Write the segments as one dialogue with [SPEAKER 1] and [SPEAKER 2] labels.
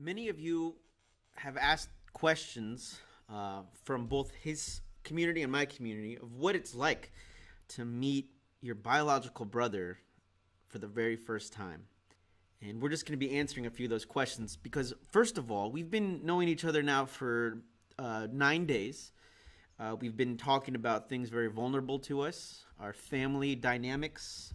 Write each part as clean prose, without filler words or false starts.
[SPEAKER 1] Many of you have asked questions from both his community and my community of what it's like to meet your biological brother for the very first time. And we're just going to be answering a few of those questions because, first of all, we've been knowing each other now for 9 days. We've been talking about things very vulnerable to us, our family dynamics,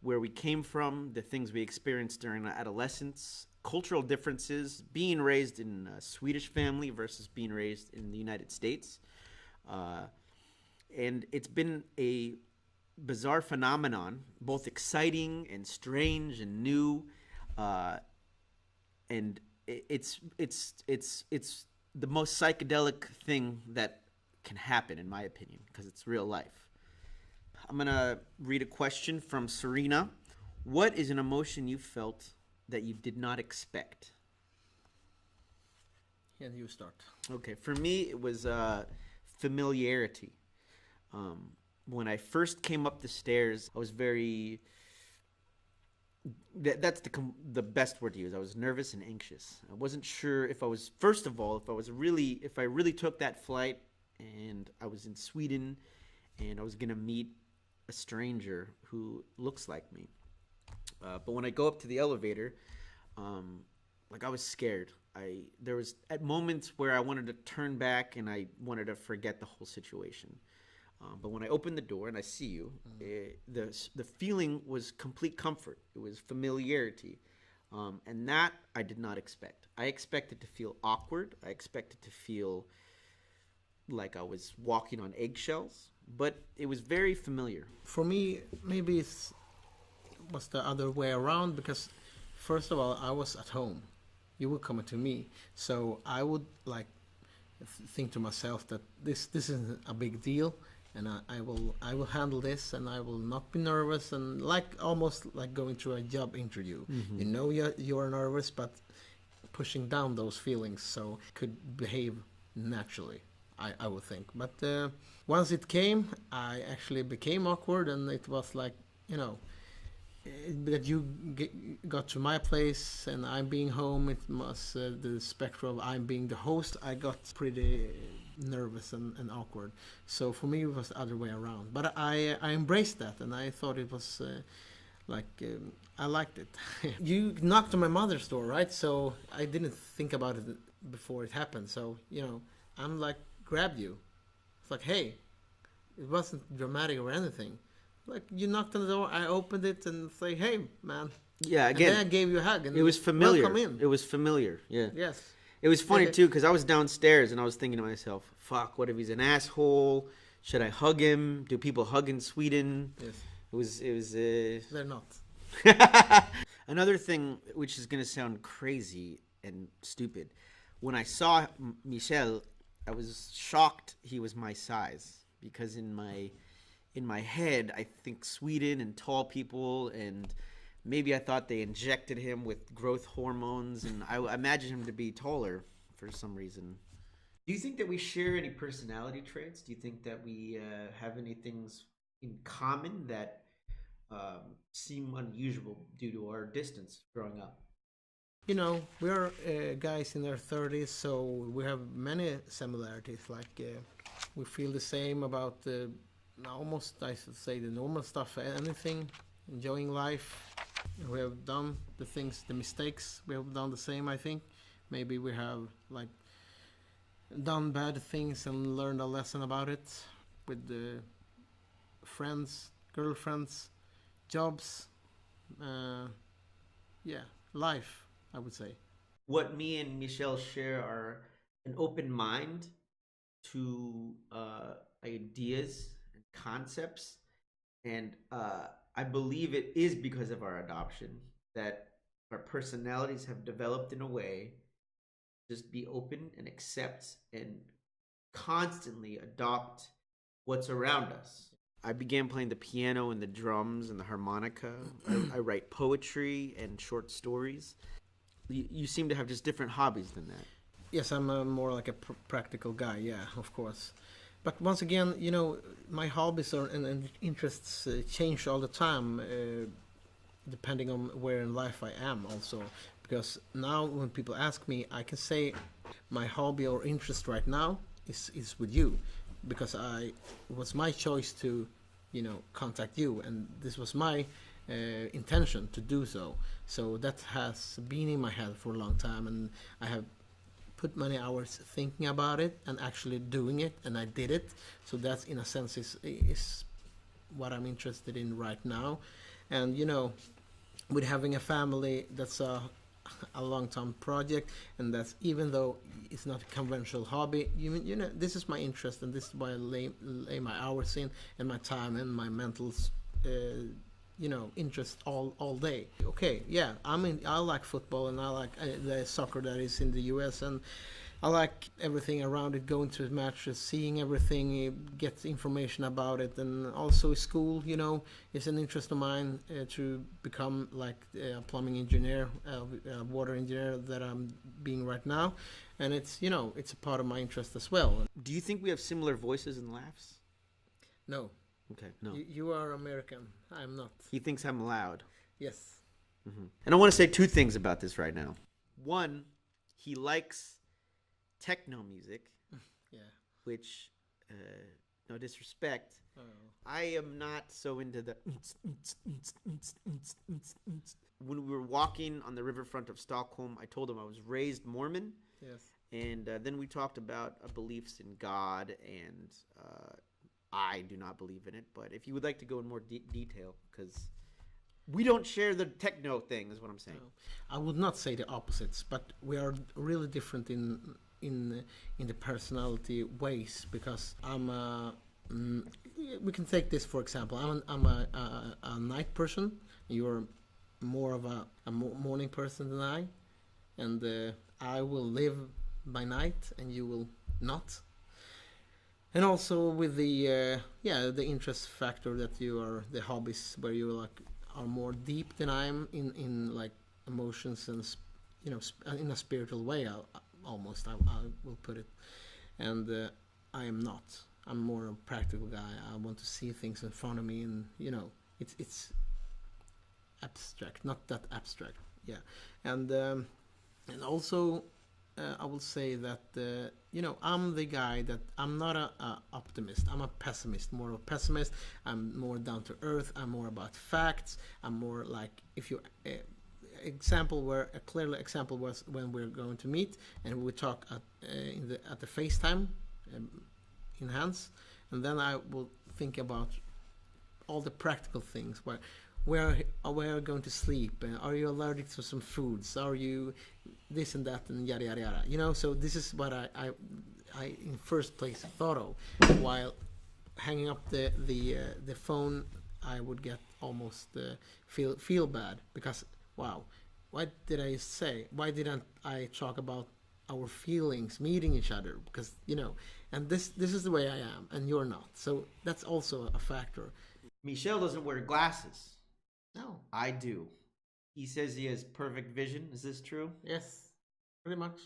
[SPEAKER 1] where we came from, the things we experienced during our adolescence, cultural differences, being raised in a Swedish family versus being raised in the United States. And it's been a bizarre phenomenon, both exciting and strange and new. And it's the most psychedelic thing that can happen, in my opinion, because it's real life. I'm gonna read a question from Serena. What is an emotion you felt that you did not expect?
[SPEAKER 2] Yeah, you start.
[SPEAKER 1] Okay, for me, it was familiarity. When I first came up the stairs, I was very. That's the best word to use. I was nervous and anxious. I wasn't sure if I was. First of all, if I really took that flight, and I was in Sweden, and I was gonna meet a stranger who looks like me. But when I go up to the elevator, I was scared. There was at moments where I wanted to turn back and I wanted to forget the whole situation. But when I open the door and I see you, the feeling was complete comfort. It was familiarity, and that I did not expect. I expected to feel awkward. I expected to feel like I was walking on eggshells, but it was very familiar.
[SPEAKER 2] For me, maybe it was the other way around because, first of all, I was at home. You were coming to me, so I would think to myself that this isn't a big deal, and I will handle this, and I will not be nervous, and almost like going through a job interview. Mm-hmm. You know you're nervous, but pushing down those feelings so could behave naturally. I would think, but once it came, I actually became awkward, and it was that you got to my place and I'm being home. It was the spectrum of I'm being the host. I got pretty nervous and awkward. So for me, it was the other way around. But I embraced that, and I thought it was I liked it. You knocked on my mother's door, right? So I didn't think about it before it happened. So I'm grabbed you. It's like, hey, it wasn't dramatic or anything. You knocked on the door, I opened it and say, hey, man.
[SPEAKER 1] Yeah, again.
[SPEAKER 2] And then I gave you a hug. And
[SPEAKER 1] it was familiar.
[SPEAKER 2] Welcome in.
[SPEAKER 1] It was familiar, yeah.
[SPEAKER 2] Yes.
[SPEAKER 1] It was funny, too, because I was downstairs and I was thinking to myself, fuck, what if he's an asshole? Should I hug him? Do people hug in Sweden?
[SPEAKER 2] Yes.
[SPEAKER 1] It was
[SPEAKER 2] They're not.
[SPEAKER 1] Another thing, which is going to sound crazy and stupid, when I saw Michel, I was shocked he was my size, because in my head, I think Sweden and tall people, and maybe I thought they injected him with growth hormones, and I imagined him to be taller for some reason. Do you think that we share any personality traits? Do you think that we have any things in common that seem unusual due to our distance growing up?
[SPEAKER 2] We are guys in our 30s, so we have many similarities. We feel the same about almost, I should say, the normal stuff, anything, enjoying life. We have done the mistakes, we have done the same, I think. Maybe we have done bad things and learned a lesson about it with the friends, girlfriends, jobs, life, I would say.
[SPEAKER 1] What me and Michel share are an open mind to ideas and concepts, and I believe it is because of our adoption that our personalities have developed in a way to just be open and accept and constantly adopt what's around us. I began playing the piano and the drums and the harmonica. I write poetry and short stories. You seem to have just different hobbies than that.
[SPEAKER 2] Yes, I'm more like a practical guy, yeah, of course. But once again, my hobbies and interests change all the time, depending on where in life I am also. because now when people ask me, I can say my hobby or interest right now is with you, because it was my choice to, contact you, and this was my intention to do so. So that has been in my head for a long time, and I have put many hours thinking about it and actually doing it, and I did it. So that's in a sense is what I'm interested in right now. And with having a family, that's a long term project, and that's, even though it's not a conventional hobby, this is my interest, and this is why I lay my hours in, and my time and my mental interest all day. Okay, yeah, I like football, and I like the soccer that is in the US, and I like everything around it, going to matches, seeing everything, get information about it, and also school, is an interest of mine, to become like a plumbing engineer, a water engineer that I'm being right now, and it's a part of my interest as well.
[SPEAKER 1] Do you think we have similar voices and laughs?
[SPEAKER 2] No,
[SPEAKER 1] Okay, no.
[SPEAKER 2] you are American. I'm not.
[SPEAKER 1] He thinks I'm loud.
[SPEAKER 2] Yes.
[SPEAKER 1] And I want to say two things about this right now. One, he likes techno music,
[SPEAKER 2] Yeah.
[SPEAKER 1] which, no disrespect,
[SPEAKER 2] Oh.
[SPEAKER 1] I am not so into the. When we were walking on the riverfront of Stockholm, I told him I was raised Mormon,
[SPEAKER 2] Yes.
[SPEAKER 1] and then we talked about beliefs in God, and I do not believe in it. But if you would like to go in more detail, because we don't share the techno thing, is what I'm saying.
[SPEAKER 2] No. I would not say the opposites, but we are really different in the personality ways, because we can take this for example. I'm a night person. You're more of a morning person than I, and I will live by night, and you will not. And also with the interest factor that you are, the hobbies where you are more deep than I am in like emotions and in a spiritual way. Almost I will put it, and I am not. I'm more a practical guy. I want to see things in front of me, and it's abstract, not that abstract. Yeah, and also I will say that I'm the guy that I'm not a optimist. I'm a pessimist, more of a pessimist. I'm more down to earth. I'm more about facts. I'm more like, if you a clear example was when we're going to meet, and we talk at the FaceTime in hands, and then I will think about all the practical things. Where are we going to sleep? Are you allergic to some foods? Are you this and that, and yada yada yada? So this is what I in first place thought of. While hanging up the phone, I would get almost feel bad, because wow, what did I say? Why didn't I talk about our feelings meeting each other? Because and this is the way I am, and you're not. So that's also a factor.
[SPEAKER 1] Michel doesn't wear glasses.
[SPEAKER 2] No.
[SPEAKER 1] I do. He says he has perfect vision. Is this true?
[SPEAKER 2] Yes, pretty much.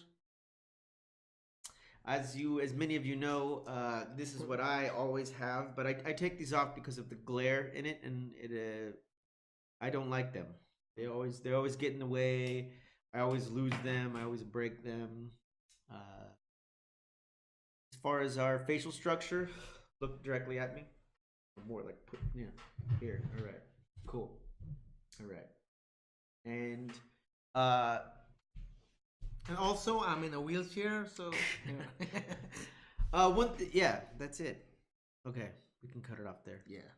[SPEAKER 1] As many of you know, this is what I always have, but I take these off because of the glare in it, and I don't like them. They always get in the way. I always lose them. I always break them. As far as our facial structure, look directly at me. More like here. All right, cool. All right, and
[SPEAKER 2] also I'm in a wheelchair, so
[SPEAKER 1] yeah, that's it. Okay, we can cut it off there.
[SPEAKER 2] Yeah.